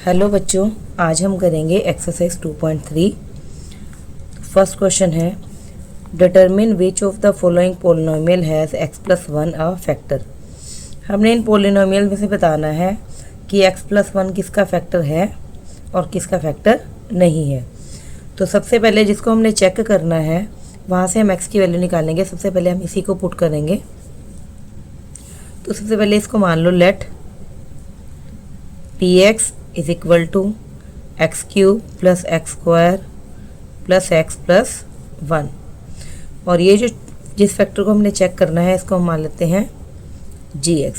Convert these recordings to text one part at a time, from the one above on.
Hello बच्चों, आज हम करेंगे एक्सरसाइज 2.3। फर्स्ट क्वेश्चन है, determine which of the following polynomial has x plus one a factor. हमने इन पोलिनोमियल में से बताना है कि x प्लस वन किसका फैक्टर है और किसका फैक्टर नहीं है। तो सबसे पहले जिसको हमने चेक करना है वहाँ से हम x की वैल्यू निकालेंगे। सबसे पहले हम इसी को पुट करेंगे। तो सबसे पहले इसको मान लो, let px is equal to x cube plus x square plus x plus one. और ये जिस फैक्टर को हमने चेक करना है इसको हम मान लेते हैं gx।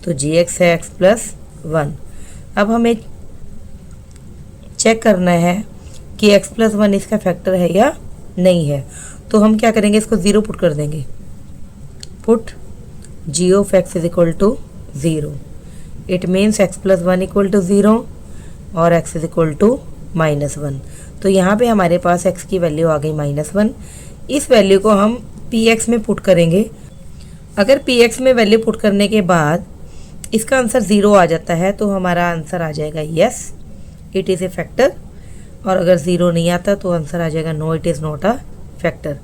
तो gx है x प्लस वन। अब हमें चेक करना है कि x प्लस वन इसका फैक्टर है या नहीं है। तो हम क्या करेंगे, इसको ज़ीरो पुट कर देंगे। Put g of x is equal to zero. It means x plus one equal to zero और x is equal to minus one. तो यहाँ पे हमारे पास x की वैल्यू आ गई माइनस वन। इस वैल्यू को हम px में पुट करेंगे। अगर px में वैल्यू पुट करने के बाद इसका आंसर ज़ीरो आ जाता है तो हमारा आंसर आ जाएगा yes it is a factor. और अगर ज़ीरो नहीं आता तो आंसर आ जाएगा no it is not a factor.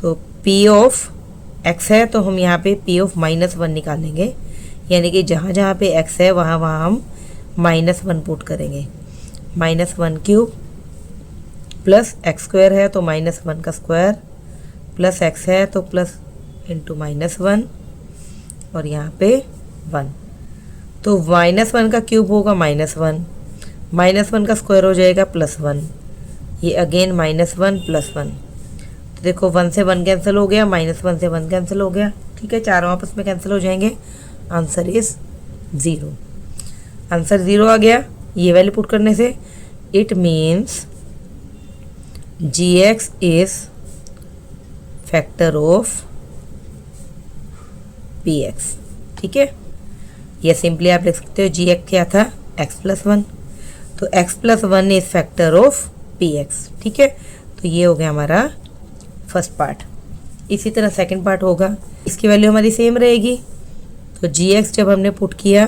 तो p ऑफ x है तो हम यहाँ पे p ऑफ माइनस वन निकालेंगे, यानी कि जहाँ जहाँ पे x है वहाँ वहाँ हम माइनस वन पुट करेंगे। Minus one cube plus x square है तो माइनस वन का स्क्वायर प्लस x है तो प्लस इंटू माइनस वन और यहाँ पे वन। तो माइनस वन का क्यूब होगा माइनस वन का स्क्वायर हो जाएगा प्लस वन। ये again minus one plus one. तो देखो वन से वन कैंसिल हो गया, माइनस वन से वन कैंसिल हो गया। ठीक है, चारों आपस में कैंसिल हो जाएंगे। Answer is zero. Answer zero आ गया ये वैल्यू पुट करने से। It means gx is factor of px। ठीक है, ये सिंपली आप लिख सकते हो gx क्या था, x प्लस वन। तो x plus one is factor of px। ठीक है, तो ये हो गया हमारा फर्स्ट पार्ट। इसी तरह सेकंड पार्ट होगा, इसकी वैल्यू हमारी सेम रहेगी। तो gx जब हमने पुट किया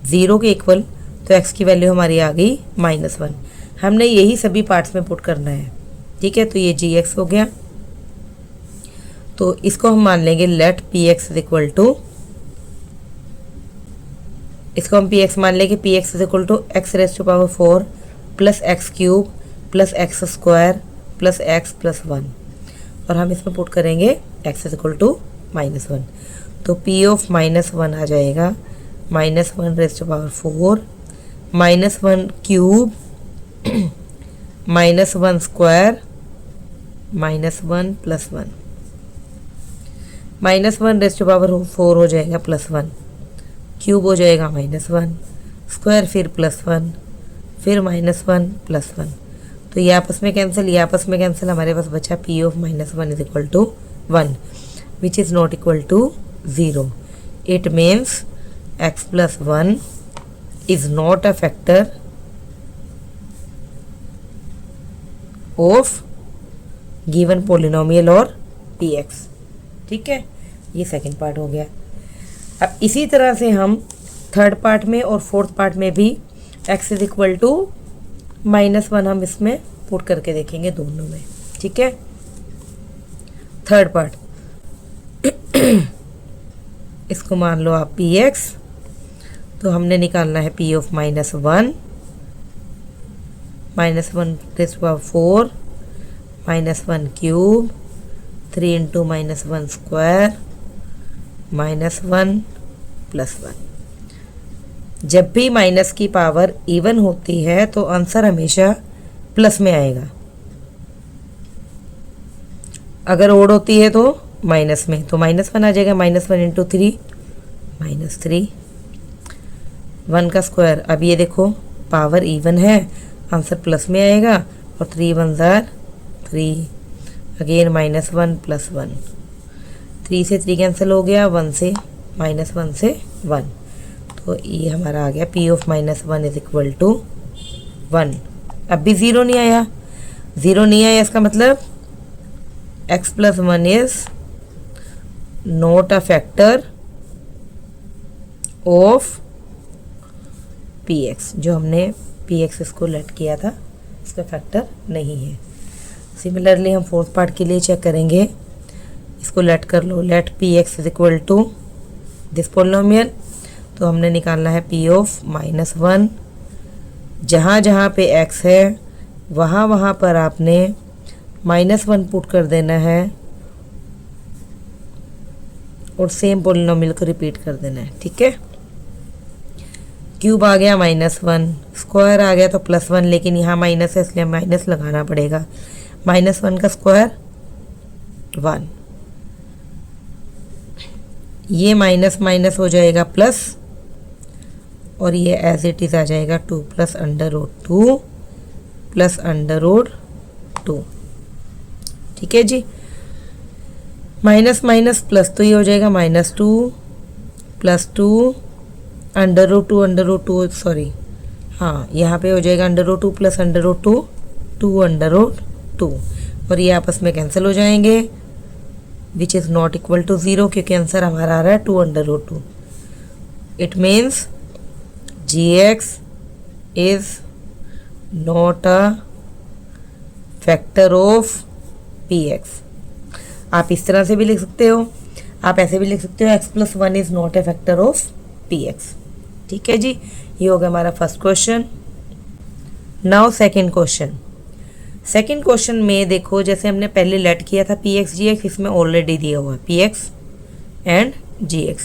ज़ीरो के इक्वल तो x की वैल्यू हमारी आ गई माइनस वन। हमने यही सभी पार्ट्स में पुट करना है। ठीक है, तो ये gx हो गया। तो इसको हम मान लेंगे let px is equal to, इसको हम px मान लेंगे px is equal to x raise to power four plus x cube plus x square plus x plus one. और हम इसमें पुट करेंगे x is equal to minus one. तो p of minus one आ जाएगा minus one raise to power four minus one cube minus one square minus one plus one. Minus one raise to power four हो जाएगा plus one, cube हो जाएगा minus one, square फिर plus one, फिर minus one plus one. तो ये आपस में कैंसिल, ये आपस में कैंसिल। हमारे पास बचा p of minus one is equal to one which is not equal to zero. It means x plus one is not a factor of given polynomial और px। ठीक है, ये सेकंड पार्ट हो गया। अब इसी तरह से हम थर्ड पार्ट में और फोर्थ पार्ट में भी x is equal to minus one हम इसमें पुट करके देखेंगे दोनों में। ठीक है, थर्ड पार्ट इसको मान लो आप px। तो हमने निकालना है p of minus one raise to power four minus one cube three into minus one square minus one plus one. जब भी माइनस की पावर इवन होती है तो आंसर हमेशा प्लस में आएगा। अगर ओड होती है तो माइनस में, तो माइनस वन आ जाएगा। Minus one into three minus three, one का स्क्वायर। अब ये देखो पावर इवन है, आंसर प्लस में आएगा। और थ्री वन ज़ार three, again minus one plus one. Three से थ्री कैंसिल हो गया, वन से माइनस वन से वन। तो ये हमारा आ गया p of minus one is equal to one. अब भी ज़ीरो नहीं आया, ज़ीरो नहीं आया इसका मतलब x plus one is not a factor of p x, जो हमने पी एक्स इसको लेट किया था इसका फैक्टर नहीं है। सिमिलरली हम फोर्थ पार्ट के लिए चेक करेंगे, इसको लेट कर लो, let p x is equal to this polynomial. तो हमने निकालना है पी ऑफ -1। जहाँ जहाँ पे x है वहाँ वहाँ पर आपने -1 पुट कर देना है और सेम पोलिनोमियल को रिपीट कर देना है, ठीक है। क्यूब आ गया -1, स्क्वायर आ गया तो +1, लेकिन यहाँ माइनस है इसलिए माइनस लगाना पड़ेगा। -1 का स्क्वायर 1, ये माइनस माइनस हो जाएगा प्लस, और ये एज इट इज़ आ जाएगा 2 + √2 + √2, ठीक है जी। माइनस माइनस प्लस तो ये हो जाएगा -2 + 2 √2 सॉरी, हाँ यहाँ पे हो जाएगा √2 + √2 2 और ये आपस में कैंसिल हो जाएंगे, which is not equal to 0, क्योंकि आंसर हमारा आ रहा है 2 √2। इट means gx is not a factor of px। आप इस तरह से भी लिख सकते हो, आप ऐसे भी लिख सकते हो x + 1 is not a factor of px, ठीक है जी। ये हो गया हमारा first question. Now second question. Second question में देखो, जैसे हमने पहले लेट किया था px gx, इसमें ऑलरेडी दिया हुआ है px एंड gx।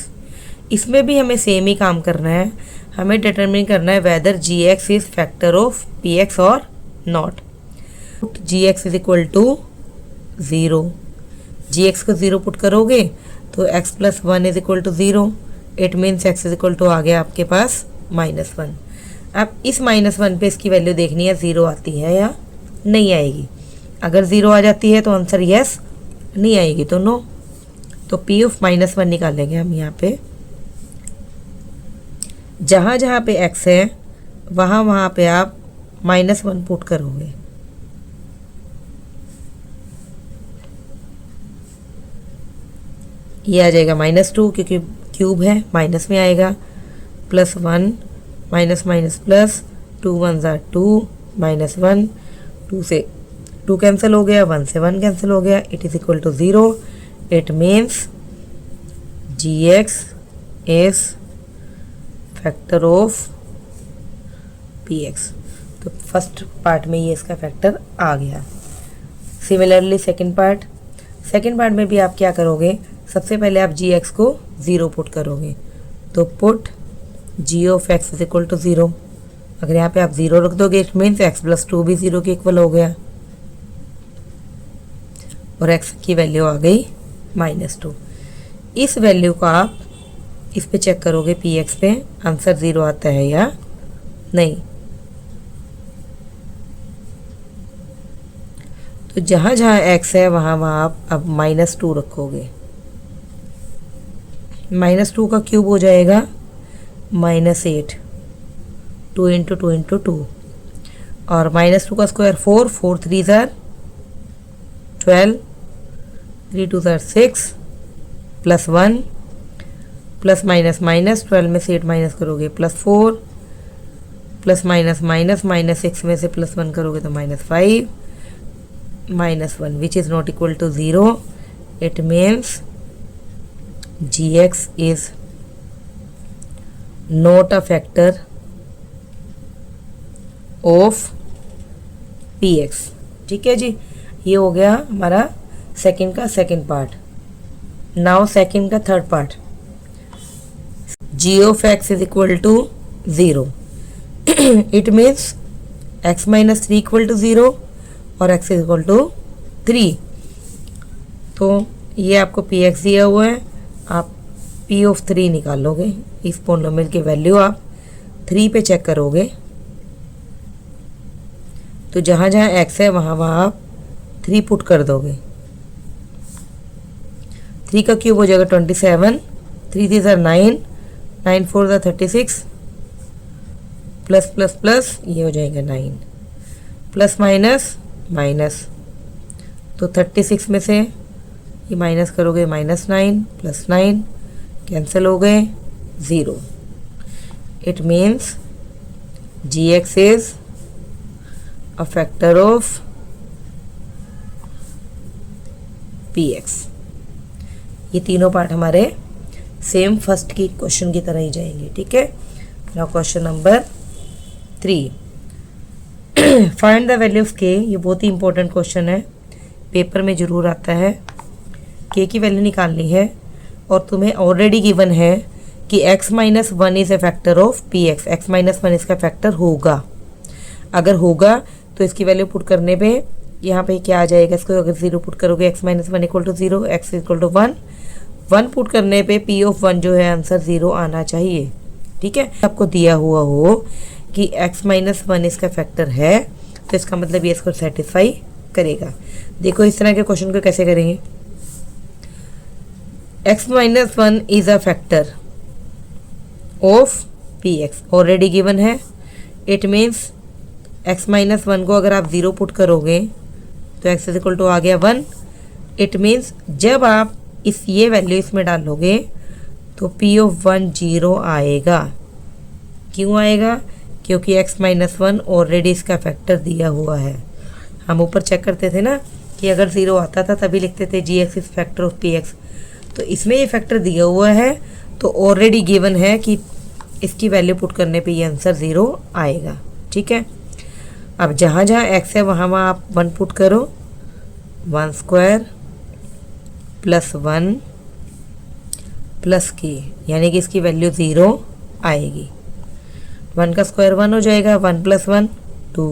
इसमें भी हमें सेम ही काम करना है, हमें डिटरमिन करना है whether gx is factor of px और नॉट। gx is equal to 0, gx को 0 पुट करोगे तो x + 1 is equal to 0। It means x is equal to आ गया आपके पास -1। अब इस -1 पे इसकी वैल्यू देखनी है 0 आती है या नहीं आएगी। अगर 0 आ जाती है तो आंसर यस, नहीं आएगी तो नो। तो p ऑफ -1 निकालेंगे हम यहाँ पे। जहाँ जहाँ पे x है वहाँ वहाँ पे आप -1 पुट करोगे। ये आ जाएगा -2, क्योंकि क्यूब है माइनस में आएगा, +1 माइनस माइनस प्लस, 2 1 ज़ा 2 -1, 2 से 2 कैंसिल हो गया, 1 से 1 कैंसिल हो गया, it is equal to 0। It means gx is factor of px। तो फर्स्ट पार्ट में ये इसका फैक्टर आ गया। सिमिलरली सेकंड पार्ट में भी आप क्या करोगे, सबसे पहले आप gx को 0 पुट करोगे। तो put g of x is equal to 0। अगर यहाँ पे आप 0 रख दोगे इट मीन्स x + 2 भी 0 के इक्वल हो गया और x की वैल्यू आ गई -2। इस वैल्यू को आप इस पे चेक करोगे px पे, आंसर 0 आता है या नहीं। तो जहाँ जहाँ x है वहाँ वहाँ आप अब -2 रखोगे। -2 का क्यूब हो जाएगा -8, 2 × 2 × 2, और -2 का स्क्वायर 4, 4 3 ज़ा 12, 3 2 ज़ा 6, +1 प्लस माइनस माइनस, 12 में से 8 माइनस करोगे +4, प्लस माइनस माइनस, -6 में से +1 करोगे तो -5, -1 which is not equal to 0। It means gx is not a factor of px, ठीक है जी। ये हो गया हमारा सेकंड का सेकंड पार्ट। नाउ सेकंड का third part, g of x is equal to 0। It means x - 3 equal to 0 और x is equal to 3। तो ये आपको px दिया हुआ है, आप p ऑफ 3 निकालोगे। इस पोलिनोमियल की वैल्यू आप 3 पे चेक करोगे तो जहाँ जहाँ x है वहाँ वहाँ आप 3 पुट कर दोगे। 3 का क्यूब हो जाएगा 27, 3 3 ज़ा 9, 9 4 ज़ा 36, प्लस प्लस प्लस ये हो जाएगा 9, प्लस माइनस माइनस, तो 36 में से ये माइनस करोगे -9 + 9 कैंसिल हो गए 0। It means gx is a factor of px। ये तीनों पार्ट हमारे सेम फर्स्ट की क्वेश्चन की तरह ही जाएंगे, ठीक है। Now question number 3, find the value of के। ये बहुत ही इंपॉर्टेंट क्वेश्चन है, पेपर में ज़रूर आता है। के की वैल्यू निकालनी है और तुम्हें ऑलरेडी गिवन है कि x minus one is a factor of p x. X minus one इसका फैक्टर होगा। अगर होगा तो इसकी वैल्यू पुट करने पे यहाँ पे क्या आ जाएगा, इसको अगर 0 पुट करोगे x minus one equal to 0, x equal to 1, 1 put करने पे p ऑफ 1 जो है आंसर 0 आना चाहिए, ठीक है। आपको दिया हुआ हो कि x माइनस वन इसका फैक्टर है तो इसका मतलब ये इसको सेटिस्फाई करेगा। देखो इस तरह के क्वेश्चन को कैसे करेंगे। x minus one is a factor of p x, already given है। It means x minus one को अगर आप 0 पुट करोगे तो x इज इक्वल टू आ गया 1। इट मीन्स जब आप ये वैल्यू इसमें डालोगे तो p ऑफ 1 0 आएगा। क्यों आएगा? क्योंकि x माइनस वन ऑलरेडी इसका फैक्टर दिया हुआ है। हम ऊपर चेक करते थे ना कि अगर 0 आता था तभी लिखते थे g x is factor of p x. तो इसमें ये फैक्टर दिया हुआ है तो ऑलरेडी गिवन है कि इसकी वैल्यू पुट करने पे ये आंसर 0 आएगा, ठीक है। अब जहाँ जहाँ x है वहाँ वहाँ आप 1 पुट करो, 1 स्क्वायर प्लस 1 प्लस k, यानी कि इसकी वैल्यू 0 आएगी। 1 का स्क्वायर 1 हो जाएगा, 1 प्लस 1 2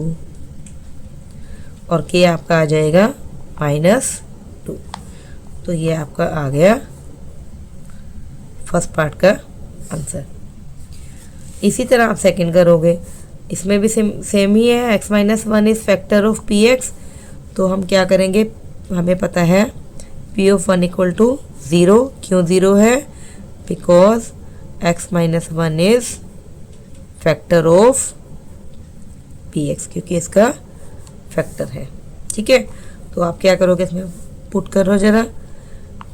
और k आपका आ जाएगा -2। तो ये आपका आ गया फर्स्ट पार्ट का आंसर। इसी तरह आप सेकंड करोगे, इसमें भी सेम ही है। x minus one is factor of p x. तो हम क्या करेंगे, हमें पता है p ऑफ 1 इक्वल टू 0। क्यों 0 है? Because x minus one is factor of p x, क्योंकि इसका फैक्टर है, ठीक है। तो आप क्या करोगे, इसमें पुट करो ज़रा,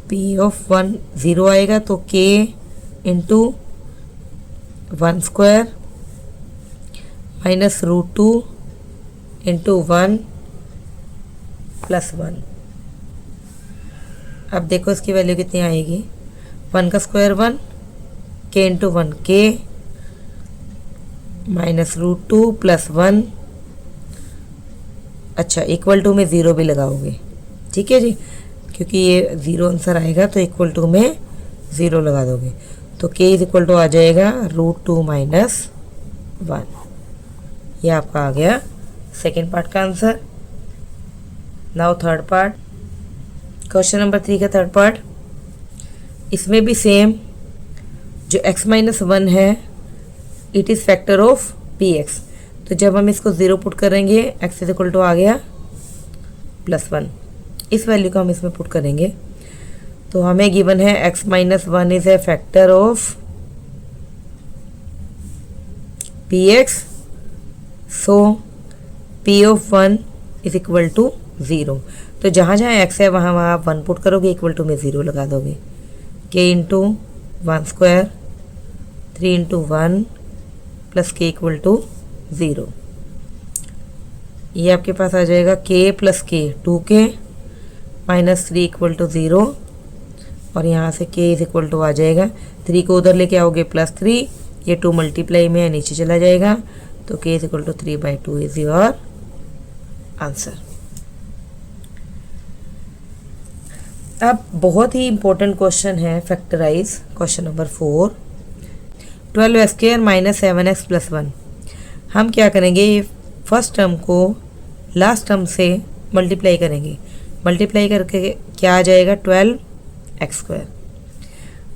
p ऑफ 1 0 आएगा तो k into 1 square minus √2 into 1 plus 1। अब देखो इसकी वैल्यू कितनी आएगी, 1 का square 1, k into 1 k minus √2 plus 1। अच्छा, इक्वल टू में 0 भी लगाओगे, ठीक है जी, क्योंकि ये 0 आंसर आएगा तो इक्वल टू में 0 लगा दोगे तो k इज इक्वल टू आ जाएगा √2 माइनस 1। ये आपका आ गया सेकेंड पार्ट का answer. Now third part, question number 3 का थर्ड पार्ट। इसमें भी सेम, जो x माइनस वन है it is factor of p x. तो जब हम इसको 0 पुट करेंगे x इज इक्वल टू आ गया +1। इस वैल्यू को हम इसमें पुट करेंगे तो हमें गिवन है x minus one is a factor of p x. So p of 1 is equal to 0। तो जहाँ जहाँ x है वहाँ वहाँ आप 1 पुट करोगे, इक्वल टू में 0 लगा दोगे। k into 1 square 3 into 1 plus k equal to 0। ये आपके पास आ जाएगा k plus k 2k minus 3 equal to 0 और यहाँ से k इज इक्वल टू आ जाएगा, 3 को उधर लेके आओगे +3, ये 2 मल्टीप्लाई में नीचे चला जाएगा तो k is equal to 3/2 is your answer. अब बहुत ही इंपॉर्टेंट क्वेश्चन है factorise, question number 4। 12x² minus 7x plus 1। हम क्या करेंगे, फर्स्ट टर्म को लास्ट टर्म से मल्टीप्लाई करेंगे। मल्टीप्लाई करके क्या आ जाएगा, 12x²।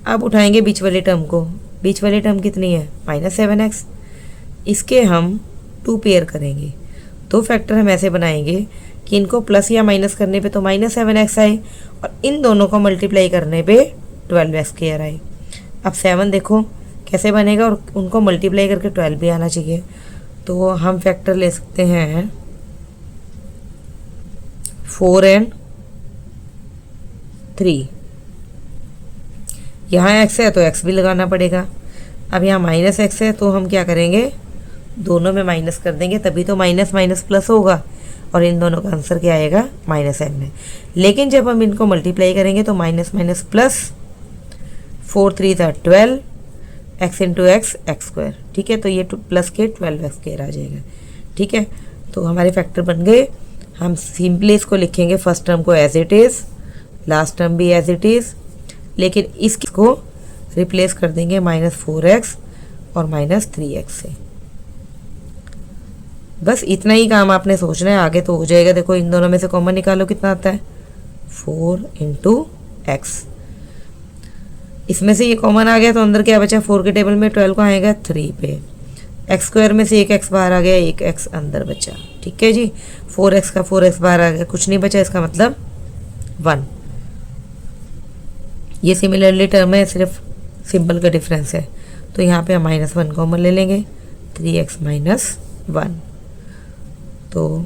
अब उठाएंगे बीच वाले टर्म को, बीच वाली टर्म कितनी है, -7x। इसके हम 2 पेयर करेंगे। 2 फैक्टर हम ऐसे बनाएंगे कि इनको प्लस या माइनस करने पे तो -7x आए और इन दोनों को मल्टीप्लाई करने पे 12x² आए। अब 7 देखो कैसे बनेगा और उनको मल्टीप्लाई करके 12 भी आना चाहिए। तो हम फैक्टर ले सकते हैं 4 and 3। यहाँ x है तो x भी लगाना पड़ेगा। अब यहाँ -x है तो हम क्या करेंगे, दोनों में माइनस कर देंगे तभी तो माइनस माइनस प्लस होगा, और इन दोनों का आंसर क्या आएगा, -m है। लेकिन जब हम इनको मल्टीप्लाई करेंगे तो minus minus plus, 4 3 12, x into x square. ठीक है, तो ये प्लस के 12x² आ जाएगा। ठीक है, तो हमारे फैक्टर बन गए। हम सिंपली इसको लिखेंगे, फर्स्ट टर्म को as it is, last term भी एज इट इज़, लेकिन इसको रिप्लेस कर देंगे -4x और -3x से। बस इतना ही काम आपने सोचना है, आगे तो हो जाएगा। देखो इन दोनों में से कॉमन निकालो, कितना आता है, 4 इंटू एक्स। इसमें से ये कॉमन आ गया तो अंदर क्या बचा, 4 के टेबल में 12 को आएगा 3 पे, एक्स स्क्वायर में से एक एक्स बाहर आ गया, एक एक्स अंदर बचा। ठीक है जी, 4x का 4x बाहर आ गया, कुछ नहीं बचा, इसका मतलब 1। ये सिमिलरली टर्म है, सिर्फ सिंबल का डिफरेंस है। तो यहाँ पे हम -1 कॉमन ले लेंगे, 3x - 1। तो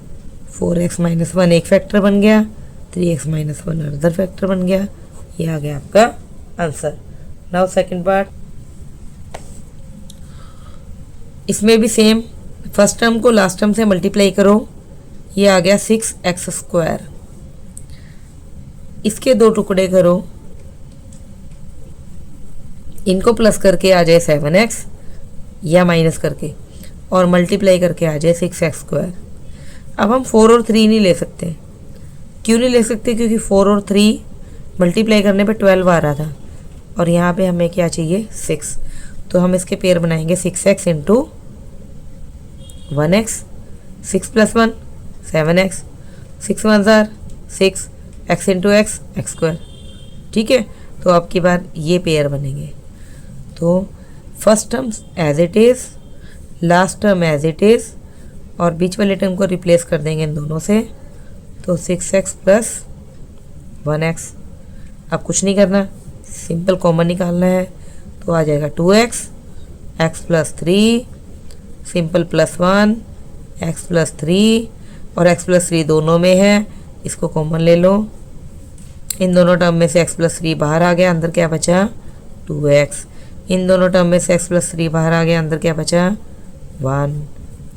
4x - 1 एक फैक्टर बन गया, 3x - 1 अदर फैक्टर बन गया। ये आ गया आपका आंसर। नाउ सेकंड पार्ट, इसमें भी सेम, फर्स्ट टर्म को लास्ट टर्म से मल्टीप्लाई करो, ये आ गया 6x²। इसके 2 टुकड़े करो, इनको प्लस करके आ जाए 7x या माइनस करके, और मल्टीप्लाई करके आ जाए 6x²। अब हम 4 और 3 नहीं ले सकते। क्यों नहीं ले सकते, क्योंकि 4 और 3 मल्टीप्लाई करने पे 12 आ रहा था, और यहाँ पे हमें क्या चाहिए, 6। तो हम इसके पेयर बनाएंगे, 6x into 1x, 6 + 1 7x, 6 1 6, x into x square. ठीक है, तो अब की बार ये पेयर बनेंगे। तो first term as it is, last term as it is, और बीच वाले टर्म को रिप्लेस कर देंगे इन दोनों से। तो 6x + 1x। अब कुछ नहीं करना, सिंपल कॉमन निकालना है, तो आ जाएगा 2x, x + 3, सिंपल +1, x + 3, और x + 3 दोनों में है, इसको कॉमन ले लो। इन दोनों टर्म में से x + 3 बाहर आ गया, अंदर क्या बचा, 2x। इन दोनों टर्म में से x + 3 बाहर आ गया, अंदर क्या बचा, 1।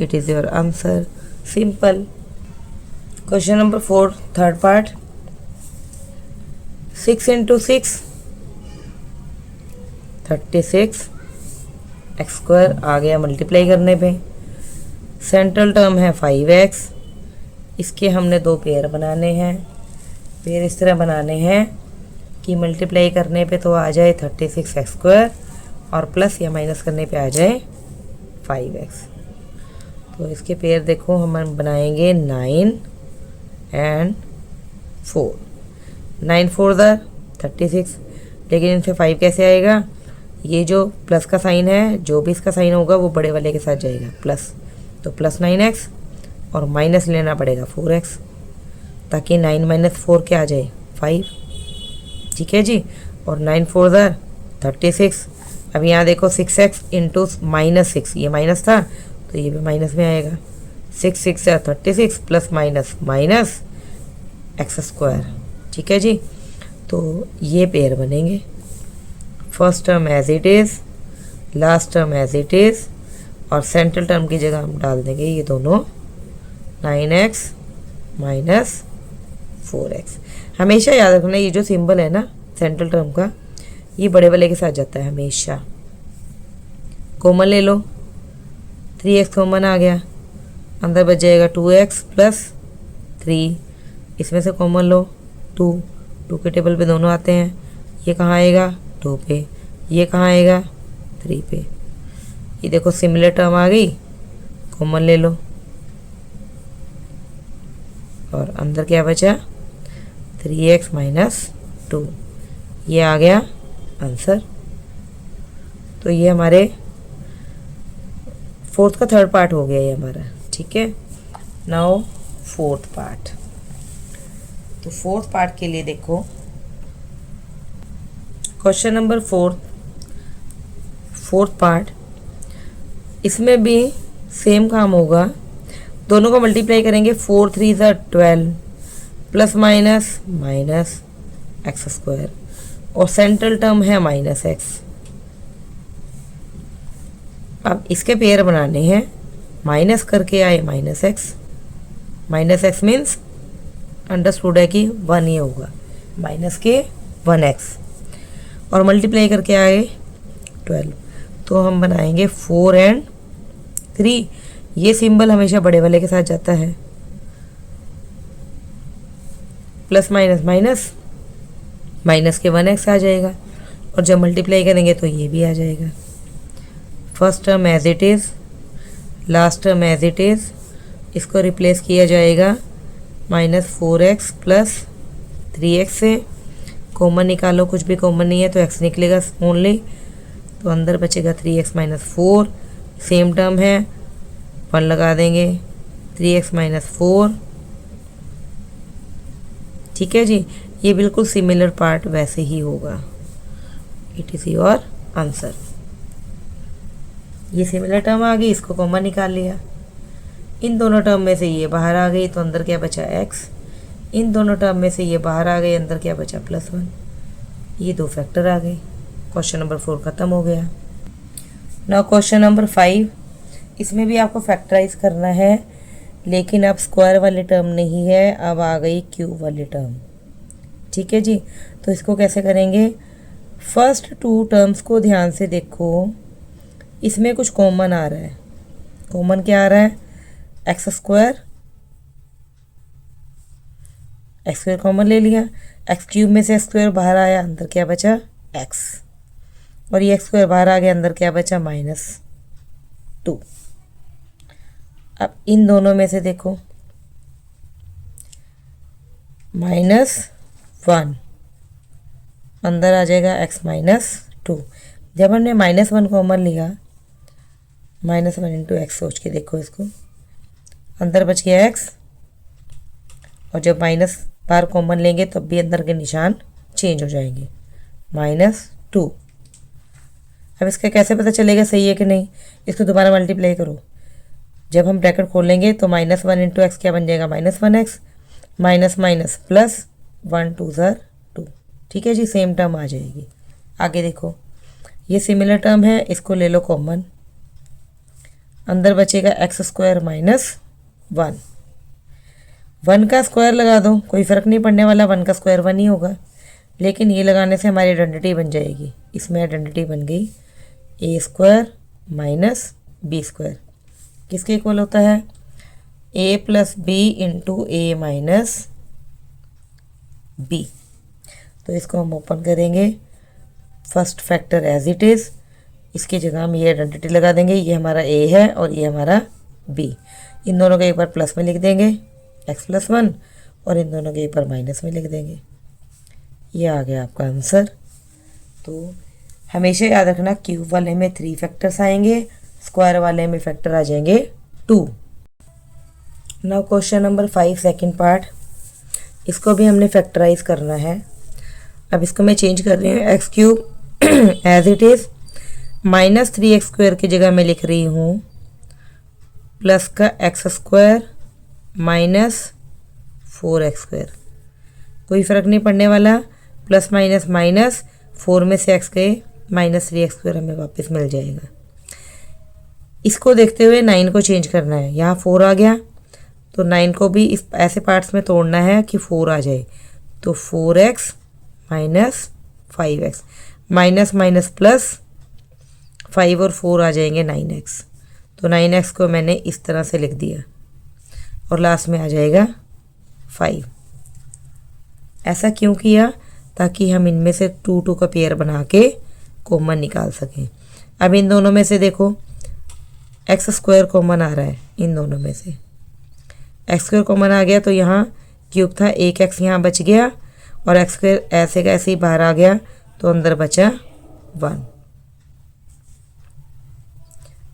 It is your answer, simple. Question number 4 third part, 6 into 6 36 x² आ गया मल्टीप्लाई करने पे। सेंट्रल टर्म है 5x, इसके हमने 2 पेयर बनाने हैं। पेयर इस तरह बनाने हैं कि मल्टीप्लाई करने पे तो आ जाए 36 x², और प्लस या माइनस करने पे आ जाए 5x। तो इसके पेयर देखो, हम बनाएंगे 9 एंड 4। 9 4 36, लेकिन इनसे 5 कैसे आएगा, ये जो प्लस का साइन है, जो भी इसका साइन होगा वो बड़े वाले के साथ जाएगा, प्लस। तो +9x, और माइनस लेना पड़ेगा 4x, ताकि 9 - 4 क्या आ जाए, 5। ठीक है जी, और 9 4 36। अब यहाँ देखो 6x इंटू -6, ये माइनस था तो ये भी माइनस में आएगा। 6 6 36 प्लस माइनस माइनस x²। ठीक है जी, तो ये पेयर बनेंगे। First term as it is, last term as it is, और सेंट्रल टर्म की जगह हम डाल देंगे ये दोनों, 9x - 4x। हमेशा याद रखना, ये जो सिंबल है ना सेंट्रल टर्म का, ये बड़े वाले के साथ जाता है हमेशा। कॉमन ले लो, 3x कॉमन आ गया, अंदर बच जाएगा 2x + 3। इसमें से कॉमन लो, 2 के टेबल पे दोनों आते हैं। ये कहाँ आएगा, 2 पे, ये कहाँ आएगा, 3 पे। ये देखो सिमिलर टर्म आ गई, कॉमन ले लो, और अंदर क्या बचा, 3x - 2। ये आ गया आंसर। तो ये हमारे फोर्थ का थर्ड पार्ट हो गया ये हमारा। ठीक है, नाउ फोर्थ पार्ट। तो फोर्थ पार्ट के लिए देखो, क्वेश्चन नंबर 4 फोर्थ पार्ट, इसमें भी सेम काम होगा। दोनों को मल्टीप्लाई करेंगे, 4 3 12, प्लस माइनस माइनस x², और सेंट्रल टर्म है -x। अब इसके पेयर बनाने हैं, माइनस करके आए माइनस एक्स मीन्स अंडरस्टूड है कि 1 ही होगा, माइनस के 1x, और मल्टीप्लाई करके आए 12, तो हम बनाएंगे 4 एंड 3। ये सिंबल हमेशा बड़े वाले के साथ जाता है, प्लस माइनस माइनस, माइनस के 1x आ जाएगा, और जब मल्टीप्लाई करेंगे तो ये भी आ जाएगा। First term as it is, last term as it is, इसको रिप्लेस किया जाएगा -4x प्लस 3x से। कॉमन निकालो, कुछ भी कॉमन नहीं है तो x निकलेगा ओनली, तो अंदर बचेगा 3x - 4, सेम टर्म है 1 लगा देंगे, 3x - 4। ठीक है जी, ये बिल्कुल सिमिलर पार्ट वैसे ही होगा। It is your answer. ये सिमिलर टर्म आ गई, इसको कॉमन निकाल लिया, इन दोनों टर्म में से ये बाहर आ गई तो अंदर क्या बचा x, इन दोनों टर्म में से ये बाहर आ गए, अंदर क्या बचा +1, ये 2 फैक्टर आ गए। क्वेश्चन नंबर 4 ख़त्म हो गया। नाउ क्वेश्चन नंबर 5, इसमें भी आपको फैक्टराइज करना है, लेकिन अब स्क्वायर वाली टर्म नहीं है, अब आ गई क्यूब वाली टर्म। ठीक है जी, तो इसको कैसे करेंगे? फर्स्ट 2 टर्म्स को ध्यान से देखो, इसमें कुछ कॉमन आ रहा है। कॉमन क्या आ रहा है? x² कॉमन ले लिया, x³ में से x² बाहर आया, अंदर क्या बचा x, और ये x² बाहर आ गया, अंदर क्या बचा -2। अब इन दोनों में से देखो, -1 अंदर आ जाएगा x -2। जब हमने -1 कॉमन लिया, -1 × x सोच के देखो इसको, अंदर बच गया x, और जब माइनस बार कॉमन लेंगे तब भी अंदर के निशान चेंज हो जाएंगे, -2। अब इसका कैसे पता चलेगा सही है कि नहीं? इसको दोबारा मल्टीप्लाई करो, जब हम ब्रैकेट खोलेंगे तो -1 × x क्या बन जाएगा -1x, माइनस माइनस प्लस 1 2 2। ठीक है जी, सेम टर्म आ जाएगी। आगे देखो, ये सिमिलर टर्म है, इसको ले लो कॉमन, अंदर बचेगा x² - 1। 1 का स्क्वायर लगा दो, कोई फ़र्क नहीं पड़ने वाला, 1 का स्क्वायर 1 ही होगा, लेकिन ये लगाने से हमारी आइडेंटिटी बन जाएगी। इसमें आइडेंटिटी बन गई a² - b²। किसके इक्वल होता है? a + b × a - b। तो इसको हम ओपन करेंगे, first factor as it is, इसकी जगह हम ये आइडेंटिटी लगा देंगे, ये हमारा a है और ये हमारा b। इन दोनों को एक बार प्लस में लिख देंगे x + 1, और इन दोनों के एक बार माइनस में लिख देंगे। ये आ गया आपका आंसर। तो हमेशा याद रखना, क्यूब वाले में 3 फैक्टर्स आएंगे, स्क्वायर वाले में फैक्टर आ जाएंगे 2। Now question number 5 second part, इसको भी हमने फैक्टराइज करना है। अब इसको मैं चेंज कर रही हूँ, x³ as it is, -3x² की जगह मैं लिख रही हूँ प्लस का x² - 4x²। कोई फ़र्क नहीं पड़ने वाला, प्लस माइनस माइनस, 4 में से x गए, -3x² हमें वापस मिल जाएगा। इसको देखते हुए 9 को चेंज करना है, यहाँ 4 आ गया तो 9 को भी इस ऐसे पार्ट्स में तोड़ना है कि 4 आ जाए, तो 4x - 5x, minus minus plus, 5 और 4 आ जाएंगे 9x, तो 9x को मैंने इस तरह से लिख दिया, और लास्ट में आ जाएगा 5। ऐसा क्यों किया? ताकि हम इनमें से 2 2 का पेयर बना के कॉमन निकाल सकें। अब इन दोनों में से देखो, x² कॉमन आ रहा है, इन दोनों में से x² कॉमन आ गया, तो यहाँ क्यूब था, एक x यहाँ बच गया, और x² ऐसे का ऐसे ही बाहर आ गया, तो अंदर बचा 1।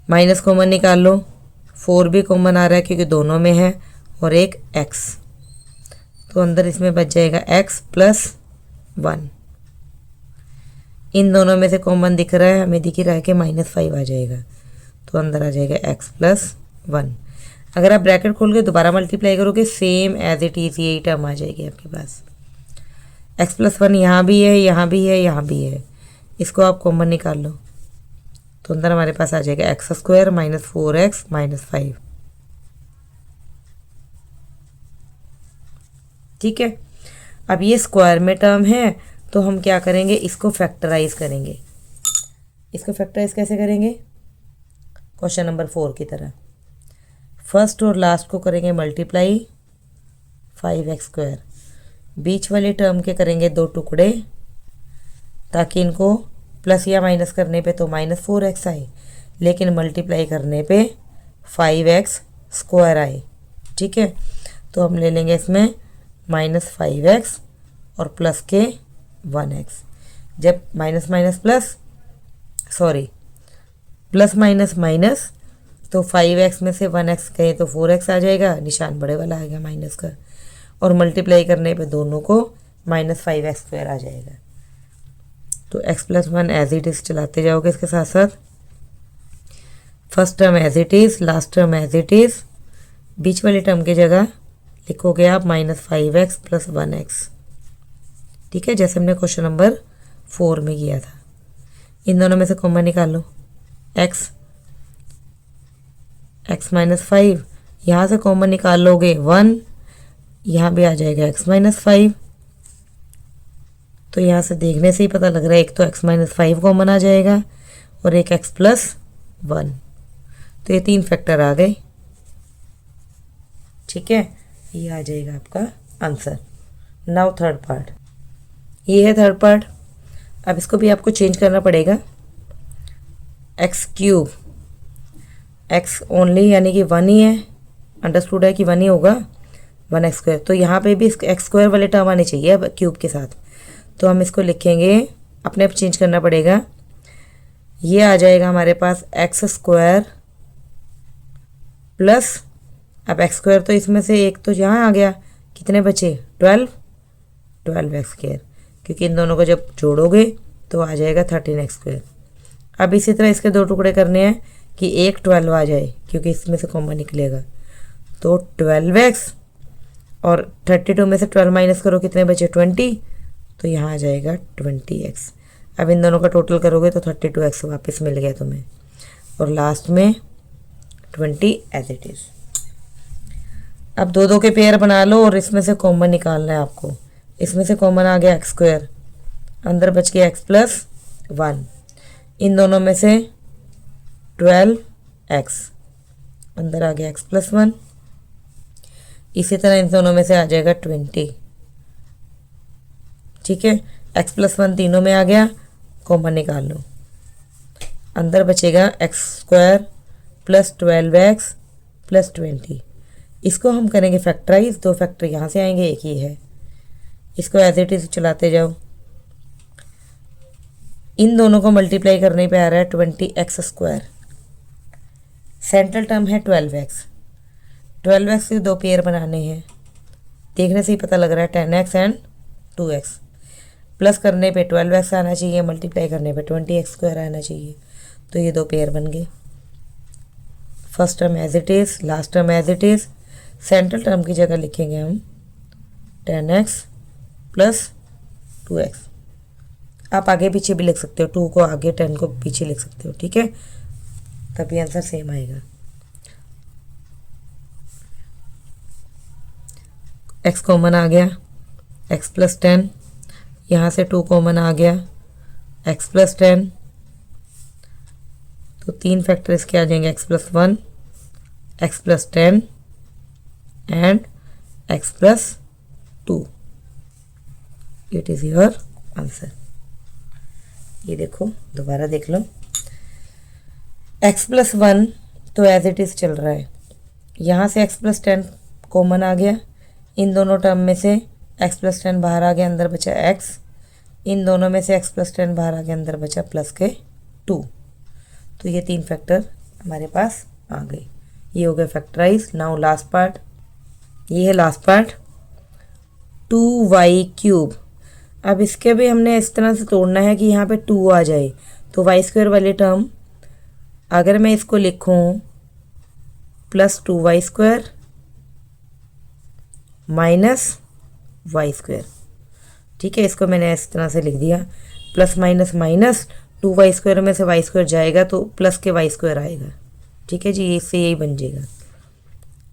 माइनस कॉमन निकाल लो, 4 भी कॉमन आ रहा है क्योंकि दोनों में है, और एक x, तो अंदर इसमें बच जाएगा x + 1। इन दोनों में से कॉमन दिख रहा है, हमें दिख रहा है कि -5 आ जाएगा, तो अंदर आ जाएगा x + 1। अगर आप ब्रैकेट खोल के दोबारा मल्टीप्लाई करोगे, सेम एज इट इज़ यही टर्म आ जाएगी आपके पास। x + 1 यहाँ भी है, यहाँ भी है, यहाँ भी है, इसको आप कॉमन निकाल लो, तो अंदर हमारे पास आ जाएगा x square minus 4x minus 5। ठीक है, अब ये स्क्वायर में टर्म है तो हम क्या करेंगे, इसको फैक्टराइज करेंगे। इसको फैक्टराइज कैसे करेंगे, क्वेश्चन नंबर 4 की तरह। फर्स्ट और लास्ट को करेंगे मल्टीप्लाई 5x स्क्वायर, बीच वाले टर्म के करेंगे 2 टुकड़े ताकि इनको प्लस या माइनस करने पे तो माइनस 4x आए, लेकिन मल्टीप्लाई करने पे 5x स्क्वायर आए। ठीक है, तो हम ले लेंगे इसमें माइनस 5x और प्लस के 1x। जब minus minus plus plus minus minus, तो 5x में से 1x गए तो 4x आ जाएगा, निशान बड़े वाला आ गया माइनस का, और मल्टीप्लाई करने पे दोनों को माइनस 5x स्क्वायर आ जाएगा। तो x plus 1 as it is चलाते जाओगे इसके साथ साथ। First term as it is, last term as it is, बीच वाले टर्म की जगह लिखोगे आप माइनस 5x प्लस 1x। ठीक है, जैसे हमने क्वेश्चन नंबर 4 में किया था। इन दोनों में से कॉमन निकाल लो, x माइनस 5, यहाँ से कॉमन निकाल लोगे 1, यहाँ भी आ जाएगा x माइनस 5। तो यहाँ से देखने से ही पता लग रहा है एक तो x माइनस 5 कॉमन आ जाएगा और एक x प्लस 1। तो ये 3 फैक्टर आ गए। ठीक है, ये आ जाएगा आपका आंसर। नाउ थर्ड पार्ट, ये है थर्ड पार्ट। अब इसको भी आपको चेंज करना पड़ेगा। एक्स क्यूब, एक्स ओनली यानी कि 1 ही है, अंडरस्टूड है कि 1 ही होगा, 1x स्क्वायर। तो यहाँ पे भी एक्स स्क्वायर वाले टर्म आने चाहिए अब क्यूब के साथ। तो हम इसको लिखेंगे, अपने आप चेंज करना पड़ेगा। ये आ जाएगा हमारे पास एक्स स्क्वायर प्लस, अब एक्स स्क्वायर तो इसमें से एक तो यहाँ आ गया, कितने बचे 12x स्क्वायर, क्योंकि इन दोनों को जब जोड़ोगे तो आ जाएगा 13x स्क्वायर। अब इसी तरह इसके 2 टुकड़े करने हैं कि एक 12 आ जाए, क्योंकि इसमें से कॉमन निकलेगा। तो 12x और 32 में से 12 माइनस करो, कितने बचे 20, तो यहाँ आ जाएगा 20x। अब इन दोनों का टोटल करोगे तो 32x वापस मिल गया तुम्हें, और लास्ट में 20 एज इट इज़। अब 2 के पेयर बना लो और इसमें से कॉमन निकालना है आपको। इसमें से कॉमन आ गया एक्स स्क्वायर, अंदर बच गया एक्स प्लस 1, इन दोनों में से 12x, अंदर आ गया एक्स प्लस 1। इसी तरह इन दोनों में से आ जाएगा 20। ठीक है, एक्स प्लस 1 तीनों में आ गया, कॉमन निकाल लो, अंदर बचेगा x square plus 12x plus 20। इसको हम करेंगे फैक्टराइज, 2 फैक्टर यहाँ से आएंगे, एक ही है। इसको एज इट इज चलाते जाओ। इन दोनों को मल्टीप्लाई करने पे आ रहा है 20x स्क्वायर, सेंट्रल टर्म है 12x। 12x के 2 पेयर बनाने हैं, देखने से ही पता लग रहा है 10x एंड 2x। प्लस करने पे 12x आना चाहिए, मल्टीप्लाई करने पे 20x स्क्वायर आना चाहिए। तो ये 2 पेयर बन गए। First term as it is, last term as it is. Central term की जगह लिखेंगे हम 10x प्लस 2x। आप आगे पीछे भी लिख सकते हो, 2 को आगे 10 को पीछे लिख सकते हो। ठीक है, तभी आंसर सेम आएगा। x कॉमन आ गया, x प्लस 10, यहाँ से 2 कॉमन आ गया, x प्लस 10। तो 3 फैक्टर इसके आ जाएंगे, x plus 1, x plus 10 and x plus 2। It is your answer. ये देखो, दोबारा देख लो। x प्लस 1 तो एज इट इज़ चल रहा है, यहाँ से x प्लस 10 कॉमन आ गया, इन दोनों टर्म में से x प्लस 10 बाहर आ गया, अंदर बचा x, इन दोनों में से x प्लस 10 बाहर आ गया, अंदर बचा प्लस के 2। तो ये 3 फैक्टर हमारे पास आ गए। ये हो गया फैक्टराइज। नाउ लास्ट पार्ट, ये है लास्ट पार्ट, 2y क्यूब। अब इसके भी हमने इस तरह से तोड़ना है कि यहाँ पे 2 आ जाए। तो वाई स्क्वायर वाले टर्म, अगर मैं इसको लिखूँ plus 2y square minus y square, ठीक है, इसको मैंने इस तरह से लिख दिया, प्लस माइनस माइनस 2y² में से y² जाएगा तो प्लस के y² आएगा। ठीक है जी, इससे यही बन जाएगा।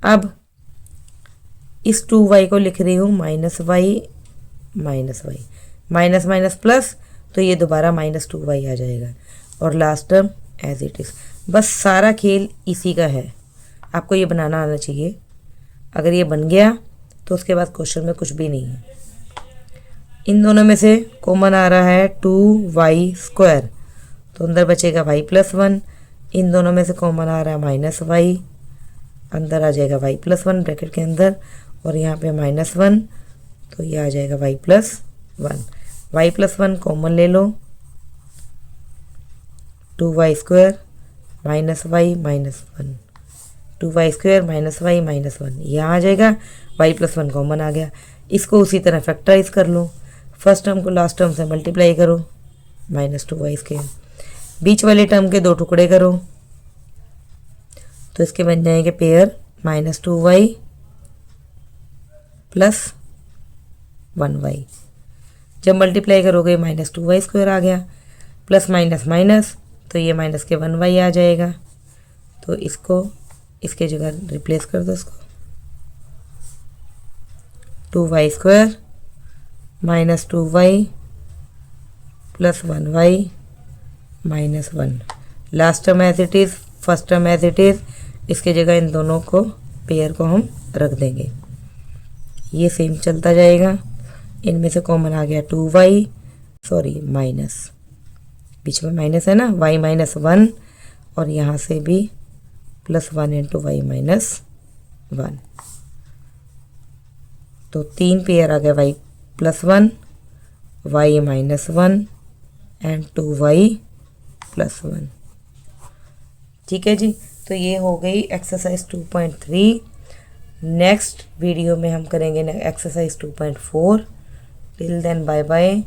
अब इस 2y को लिख रही हूँ minus y, minus minus plus, तो ये दोबारा -2y आ जाएगा और last term as it is. बस सारा खेल इसी का है, आपको ये बनाना आना चाहिए। अगर ये बन गया तो उसके बाद क्वेश्चन में कुछ भी नहीं है। इन दोनों में से कॉमन आ रहा है 2y², तो अंदर बचेगा y+1। इन दोनों में से कॉमन आ रहा है -y, अंदर आ जाएगा y+1 ब्रैकेट के अंदर, और यहाँ पे -1, तो ये आ जाएगा y+1। y+1 कॉमन ले लो, 2y² -y -1, 2y² -y -1, यहाँ आ जाएगा। y+1 कॉमन आ गया। इसको उसी तरह फैक्टराइज कर लो, फर्स्ट टर्म को लास्ट टर्म से मल्टीप्लाई करो, -2y²। बीच वाले टर्म के 2 टुकड़े करो, तो इसके बन जाएंगे पेयर -2y + 1y। जब मल्टीप्लाई करोगे -2y² आ गया, प्लस माइनस माइनस, तो ये माइनस के 1y आ जाएगा। तो इसको इसके जगह रिप्लेस कर दो, इसको 2y² -2y + 1y -1। Last term as it is, first term as it is, इसके जगह इन दोनों को पेयर को हम रख देंगे। ये सेम चलता जाएगा। इनमें से कॉमन आ गया 2y, सॉरी माइनस, बीच में माइनस है ना, y -1, और यहाँ से भी +1 × y -1। तो 3 पेयर आ गया y+1, y -1 एंड 2y +1। ठीक है जी, तो ये हो गई एक्सरसाइज 2.3। नेक्स्ट वीडियो में हम करेंगे exercise 2.4। Till then bye bye.